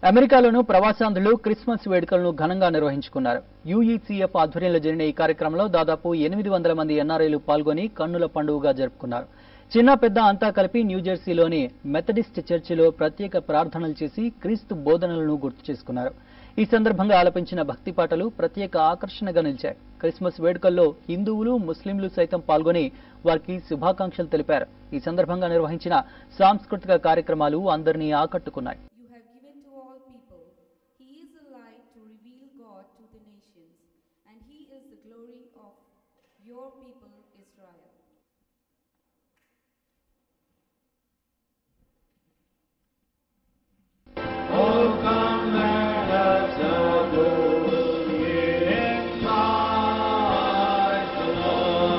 అమెరికాలోనూ ప్రవాసాంధ్రులు Christmas వేడుకలను ఘనంగా నిర్వహించుకున్నారు. యుఇసిఎఫ్ ఆధ్వర్యంలో జరిగిన ఈ కార్యక్రమంలో దాదాపు 800 మంది ఎన్ఆర్ఐలు పాల్గొని కన్నుల పండుగగా జరుపుకున్నారు. చిన్న పెద్ద అంతా కలిపి న్యూజెర్సీలోని మెథడిస్ట్ చర్చిలో ప్రత్యేక ప్రార్థనలు చేసి క్రీస్తు బోధనలను గుర్తు చేసుకున్నారు. ఈ సందర్భంగా ఆలపించిన భక్తి పాటలు ప్రత్యేక ఆకర్షణగా నిలిచాయి. క్రిస్మస్ వేడుకల్లో హిందువులు, ముస్లింలు సైతం పాల్గొని వారికి శుభాకాంక్షలు తెలిపారు. ఈ సందర్భంగా నిర్వహించిన సాంస్కృతిక కార్యక్రమాలు అందరినీ ఆకట్టుకున్నాయి. Your people Israel. Oh, come let us adore in Christ the Lord.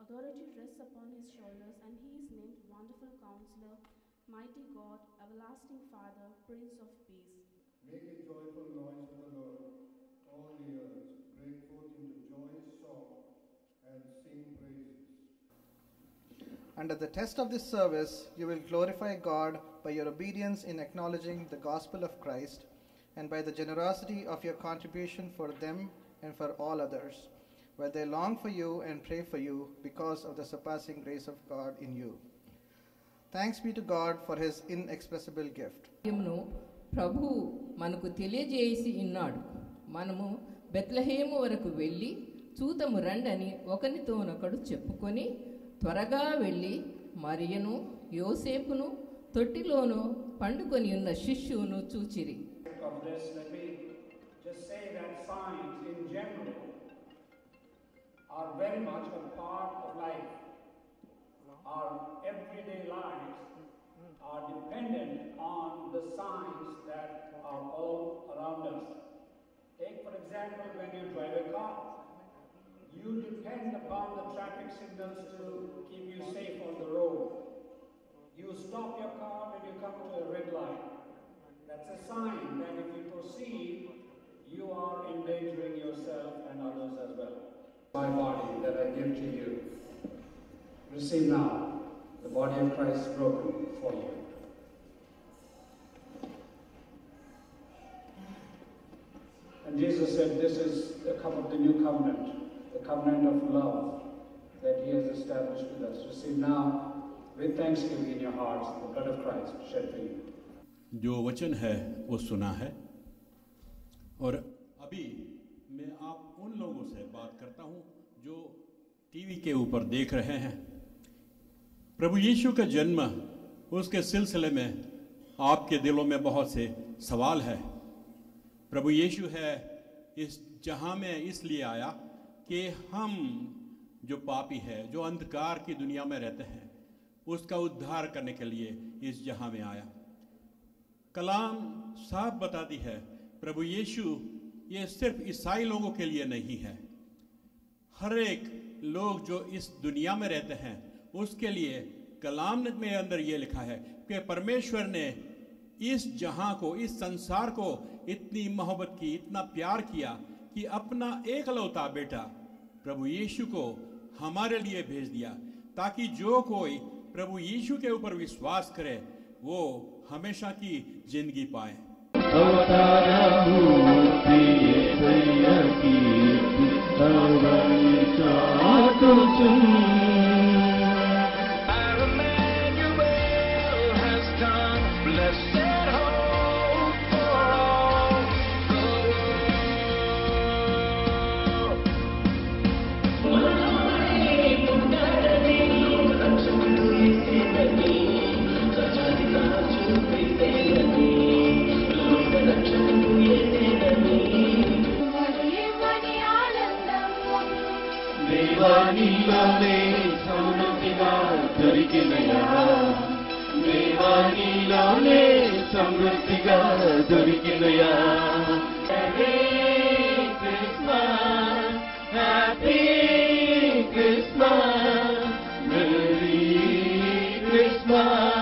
Authority rests upon his shoulders, and he is named Wonderful Counselor, Mighty God, Everlasting Father, Prince of Peace. Make a joyful noise to the Lord, all the earth. Break forth into joyous song and sing praises. And at the test of this service, you will glorify God by your obedience in acknowledging the gospel of Christ, and by the generosity of your contribution for them and for all others, where they long for you and pray for you because of the surpassing grace of God in you. Thanks be to God for his inexpressible gift. ను ప్రభు మనకు తెలియజేసి ఉన్నాడు. మనము బెత్లెహేము వరకు వెళ్ళి చూతము రండని ఒకనితోనొకడు చెప్పుకొని త్వరగా వెళ్ళి మరియను యోసేపును తొట్టిలోను పండుకొని ఉన్న శిష్యువును చూచిరి. Of this, let me just say that signs in general are very much a part of life. Our everyday lives are dependent on the signs that are all around us. Take for example, when you drive a car, you depend upon the traffic signals to keep you safe on the road. You stop your car when you come to a red light. That's a sign that if you proceed, you are endangering yourself and others as well. My body that I give to you. Receive now the body of Christ broken for you. And Jesus said, this is the cup of the new covenant, the covenant of love that he has established with us. Receive now with thanksgiving in your hearts the blood of Christ shed for you. जो वचन है वो सुना है, और अभी मैं आप उन लोगों से बात करता हूं जो टीवी के ऊपर देख रहे हैं। प्रभु यीशु का जन्म, उसके सिलसिले में आपके दिलों में बहुत से सवाल है। प्रभु यीशु है इस जहां में इसलिए आया कि हम जो पापी है, जो अंधकार की दुनिया में रहते हैं, उसका उद्धार करने के लिए इस जहां में आया। कलाम साफ बताती है प्रभु यीशु ये सिर्फ ईसाई लोगों के लिए नहीं है, हर एक लोग जो इस दुनिया में रहते हैं उसके लिए कलाम में अंदर ये लिखा है कि परमेश्वर ने इस जहां को, इस संसार को इतनी मोहब्बत की, इतना प्यार किया कि अपना एकलौता बेटा प्रभु यीशु को हमारे लिए भेज दिया, ताकि जो कोई प्रभु यीशु के ऊपर विश्वास करे वो हमेशा की जिंदगी पाए। దేవానీలోనే సమృద్ధిగా దొరికినయా, దేవానీలోనే సమృద్ధిగా దొరికినయా। Happy Christmas, happy Christmas, merry Christmas.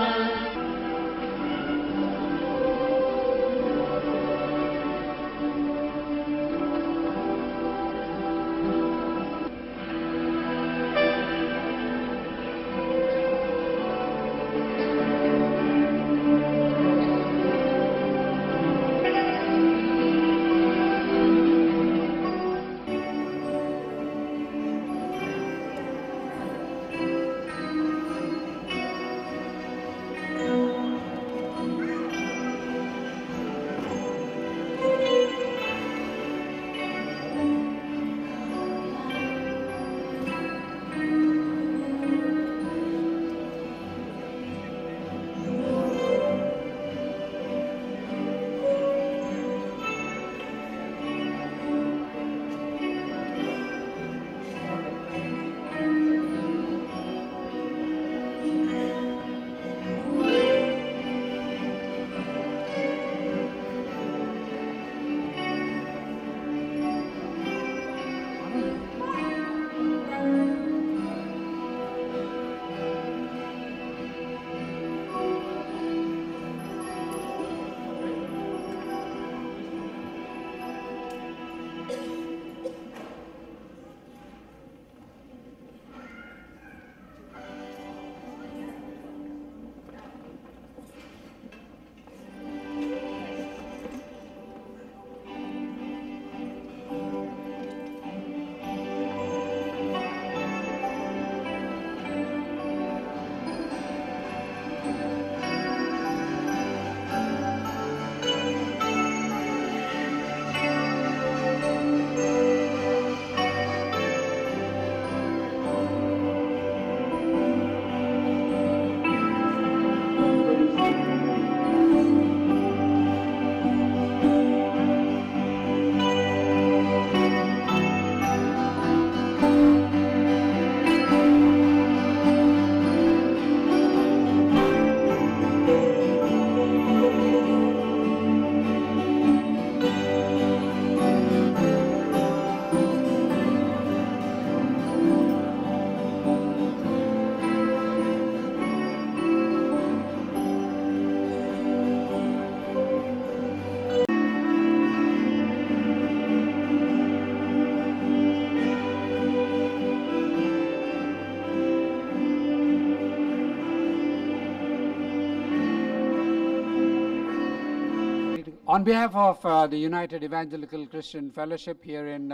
On behalf of the United Evangelical Christian Fellowship here in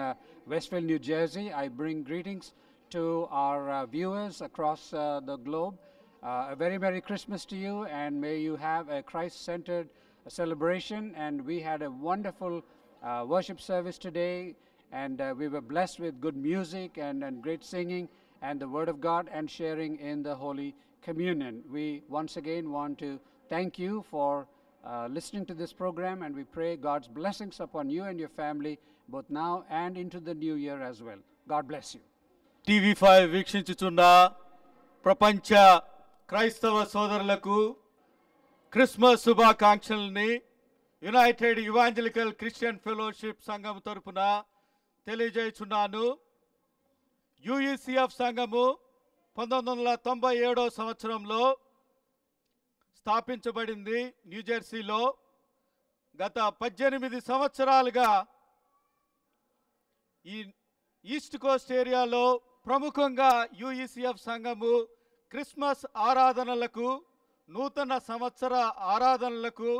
Westville, New Jersey, I bring greetings to our viewers across the globe. A very Merry Christmas to you, and may you have a Christ-centered celebration. And we had a wonderful worship service today, and we were blessed with good music and great singing and the Word of God and sharing in the Holy Communion. We once again want to thank you for listening to this program, and we pray God's blessings upon you and your family both now and into the new year as well. God bless you. TV5 వీక్షించుచున్న ప్రపంచ క్రైస్తవ సోదరులకు Christmas శుభాకాంక్షల్ని United Evangelical Christian Fellowship సంఘం తరపున తెలియజేయుచున్నాను. యుఈసిఎఫ్ సంఘము 1997 సంవత్సరంలో స్థాపించబడింది న్యూజెర్సీలో. గత 18 సంవత్సరాలుగా ఈ ఈస్ట్ కోస్ట్ ఏరియాలో ప్రముఖంగా యుఈసిఎఫ్ సంఘము క్రిస్మస్ ఆరాధనలకు, నూతన సంవత్సర ఆరాధనలకు,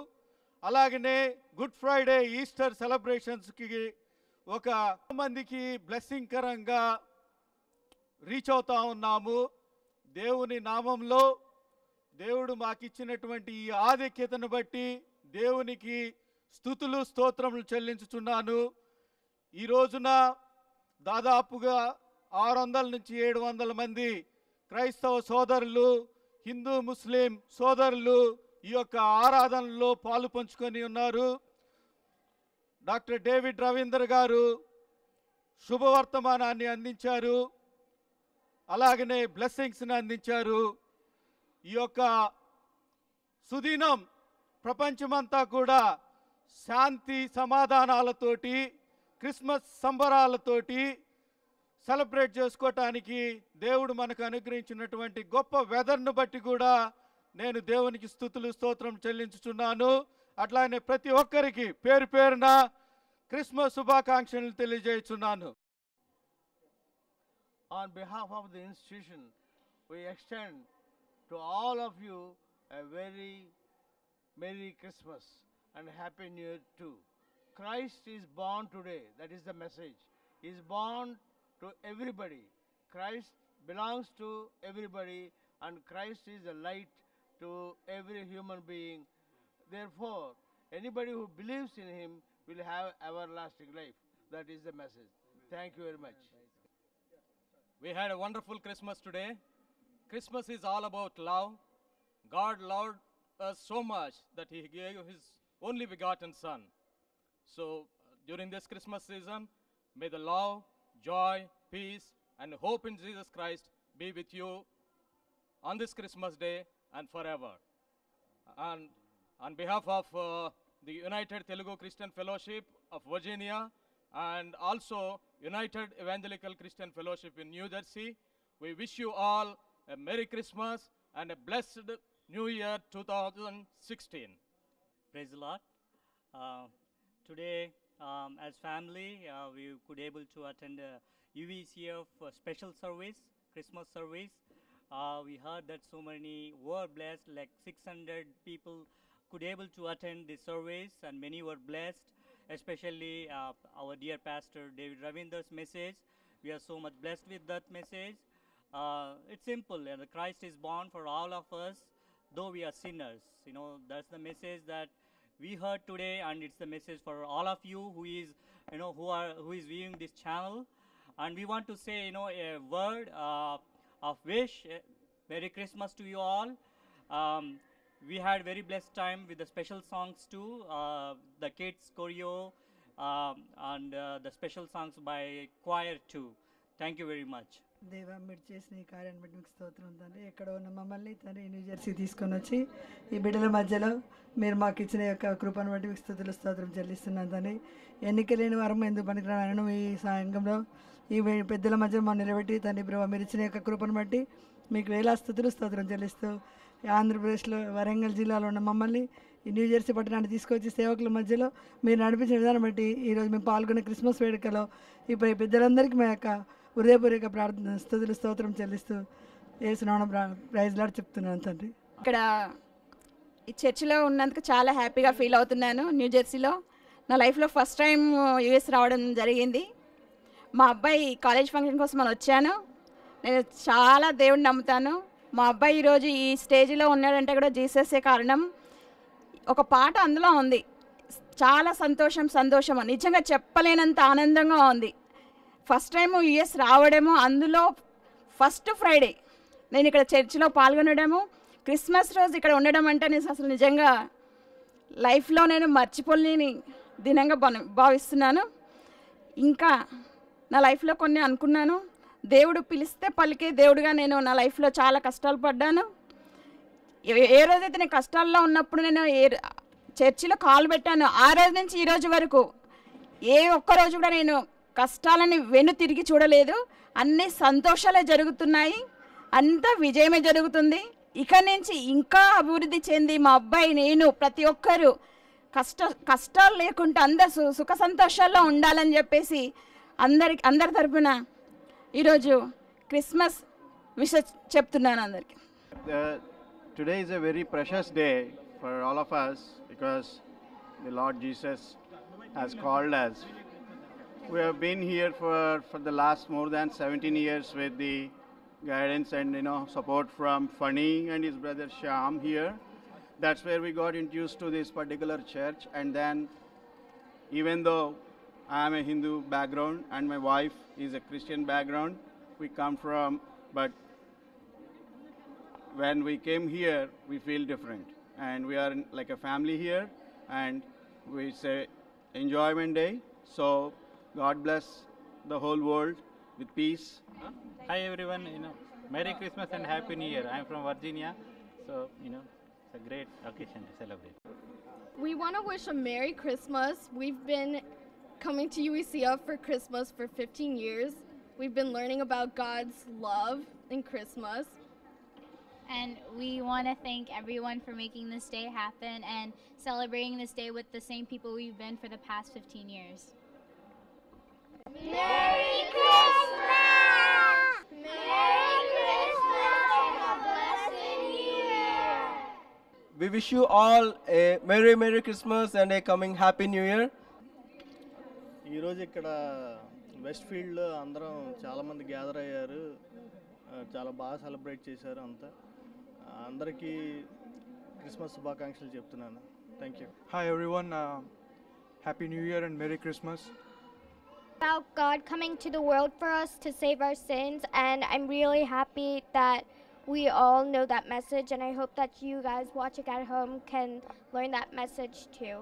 అలాగనే గుడ్ ఫ్రైడే, ఈస్టర్ సెలబ్రేషన్స్కి ఒక మందికి బ్లెస్సింగ్ కరంగా రీచ్ అవుతా ఉన్నాము. దేవుని నామంలో దేవుడు మాకు ఇచ్చినటువంటి ఈ ఆధిక్యతను బట్టి దేవునికి స్తుతులు స్తోత్రములు చెల్లించుచున్నాను. ఈ రోజున దాదాపుగా 600 నుంచి 700 మంది క్రైస్తవ సోదరులు, హిందూ ముస్లిం సోదరులు ఈ యొక్క ఆరాధనలో పాలు పంచుకొని ఉన్నారు. డాక్టర్ డేవిడ్ రవీందర్ గారు శుభవర్తమానాన్ని అందించారు, అలాగనే బ్లెస్సింగ్స్ని అందించారు. ఈ యొక్క సుదినం ప్రపంచమంతా కూడా శాంతి సమాధానాలతోటి, క్రిస్మస్ సంబరాలతోటి సెలబ్రేట్ చేసుకోవటానికి దేవుడు మనకు అనుగ్రహించినటువంటి గొప్ప వెదర్ను బట్టి కూడా నేను దేవునికి స్తుతులు స్తోత్రం చెల్లించుచున్నాను. అట్లానే ప్రతి ఒక్కరికి పేరు పేరున క్రిస్మస్ శుభాకాంక్షలు తెలియజేయుచున్నాను. On behalf of the institution, we extend to all of you a very Merry Christmas and Happy New Year too. Christ is born today. That is the message. He is born to everybody. Christ belongs to everybody, and Christ is a light to every human being. Therefore, anybody who believes in him will have everlasting life. That is the message. Thank you very much. We had a wonderful Christmas today. Christmas is all about love. God loved us so much that he gave his only begotten Son. So during this Christmas season, may the love, joy, peace, and hope in Jesus Christ be with you on this Christmas day and forever. And on behalf of the United Telugu Christian Fellowship of Virginia and also United Evangelical Christian Fellowship in New Jersey, we wish you all a Merry Christmas and a blessed New Year 2016. Praise the Lord. Today, as family, we could able to attend a UVCF special service, Christmas service. We heard that so many were blessed, like 600 people could able to attend the service, and many were blessed, especially our dear pastor David Ravinder's message. We are so much blessed with that message. It's simple, and Christ is born for all of us, though we are sinners. You know, that's the message that we heard today, and it's the message for all of you who is, you know, who is viewing this channel. And we want to say, you know, a word of wish. Merry Christmas to you all. We had very blessed time with the special songs too, the kids choreo, and the special songs by choir too. Thank you very much. దేవా మీరు చేసిన ఈ కార్యాన్ని బట్టి మీకు స్తోత్రం తండ్రి. ఎక్కడ ఉన్న మమ్మల్ని తండ్రి న్యూ జెర్సీ తీసుకొని వచ్చి ఈ బిడ్డల మధ్యలో మీరు మాకు ఇచ్చిన యొక్క కృపను బట్టి మీకు స్తుతులు స్తోత్రం చెల్లిస్తున్నాను తండ్రి. ఎన్నిక లేని వారం ఎందుకు పనికిరాను ఈ సంఘంలో ఈ పెద్దల మధ్య మనం నిలబెట్టి తండ్రి ప్రభావ మీరు ఇచ్చిన యొక్క కృపను బట్టి మీకు వేలా స్తుతులు స్తోత్రం చెల్లిస్తూ ఆంధ్రప్రదేశ్లో వరంగల్ జిల్లాలో ఉన్న మమ్మల్ని ఈ న్యూ జెర్సీ పట్టణాన్ని తీసుకొచ్చి సేవకుల మధ్యలో మీరు నడిపించిన విధానం బట్టి ఈరోజు మేము పాల్గొనే క్రిస్మస్ వేడుకలో ఈ పెద్దలందరికీ మా యొక్క హృదయపూర్వక ప్రార్థన స్తుతులు స్తోత్రం చెల్లిస్తూ యేసు నామమున ప్రైజ్ లార్డ్ చెప్తున్నాను తండ్రి. ఇక్కడ ఈ చర్చిలో ఉన్నందుకు చాలా హ్యాపీగా ఫీల్ అవుతున్నాను. న్యూ జెర్సీలో నా లైఫ్లో ఫస్ట్ టైం యూఎస్ రావడం జరిగింది. మా అబ్బాయి కాలేజ్ ఫంక్షన్ కోసం అని వచ్చాను. నేను చాలా దేవుడిని నమ్ముతాను. మా అబ్బాయి ఈరోజు ఈ స్టేజ్లో ఉన్నాడంటే కూడా జీససే కారణం. ఒక పాట అందులో ఉంది, చాలా సంతోషం నిజంగా చెప్పలేనంత ఆనందంగా ఉంది. ఫస్ట్ టైం యూఎస్ రావడము, అందులో ఫస్ట్ ఫ్రైడే నేను ఇక్కడ చర్చిలో పాల్గొనడము, క్రిస్మస్ రోజు ఇక్కడ ఉండడం అంటే నేను అసలు నిజంగా లైఫ్లో నేను మర్చిపోలేని దినంగా భావిస్తున్నాను. ఇంకా నా లైఫ్లో కొన్ని అనుకున్నాను. దేవుడు పిలిస్తే పలికే దేవుడుగా నేను నా లైఫ్లో చాలా కష్టాలు పడ్డాను. ఏ రోజైతే నేను కష్టాల్లో ఉన్నప్పుడు నేను చర్చిలో కాలు పెట్టాను, ఆ రోజు నుంచి ఈ రోజు వరకు ఏ ఒక్క రోజు కూడా నేను కష్టాలని తిరిగి చూడలేదు. అన్ని సంతోషాలే జరుగుతున్నాయి, అంతా విజయమే జరుగుతుంది. ఇక నుంచి ఇంకా అభివృద్ధి చెంది మా అబ్బాయి, నేను, ప్రతి ఒక్కరూ కష్టాలు లేకుండా అందరు సుఖ సంతోషాల్లో ఉండాలని చెప్పేసి అందరి తరపున ఈరోజు క్రిస్మస్ విష్ చెప్తున్నాను అందరికీ. Today is a very precious day for all of us because the Lord Jesus has called us. We have been here for the last more than 17 years with the guidance and support from Funny and his brother Shyam here. That's where we got introduced to this particular church, and then even though I am a Hindu background and my wife is a Christian background, we come from, but when we came here we feel different and we are like a family here and we say enjoyment day. So God bless the whole world with peace. Hi everyone, Merry Christmas and Happy New Year. I am from Virginia, so it's a great occasion to celebrate. We want to wish a Merry Christmas. We've been coming to UECF for Christmas for 15 years. We've been learning about God's love in Christmas. And we want to thank everyone for making this day happen and celebrating this day with the same people we've been for the past 15 years. Merry Christmas! Merry Christmas and a blessed year! We wish you all a Merry Christmas and a coming Happy New Year. ఈరోజు ఇక్కడ west ఫీల్డ్లో అందరం చాలామంది gather అయ్యారు, చాలా బాగా celebrate చేశారు. అందరికీ క్రిస్మస్ శుభాకాంక్షలు చెప్తున్నాను. Thank you. Hi everyone, Happy New Year and Merry Christmas. About God coming to the world for us to save our sins, and I'm really happy that we all know that message, and I hope that you guys watching at home can learn that message too.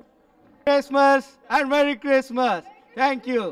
Christmas and Merry Christmas. Thank you.